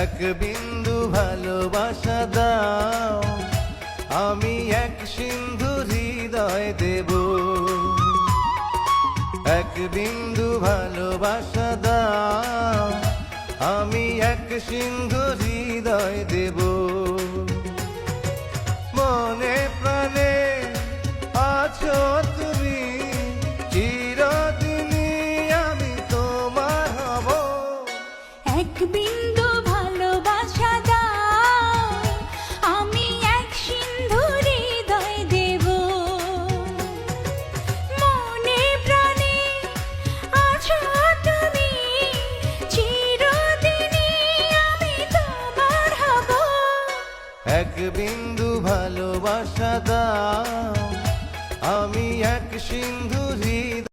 এক বিন্দু ভালোবাসা দাও, আমি এক সিন্ধু হৃদয় দেব। এক বিন্দু ভালোবাসা দাও, আমি এক সিন্ধু হৃদয় দেব। মনে প্রাণে আছো তুমি, চিরদিনই আমি তোমার হব। এক বিন্দু ভালোবাসা দাও, আমি এক সিন্ধু হৃদয় দেব। মনে প্রাণে আছো তুমি, চিরদিনই আমি তোমার হব। এক বিন্দু ভালোবাসা দাও, আমি এক সিন্ধু হৃদয়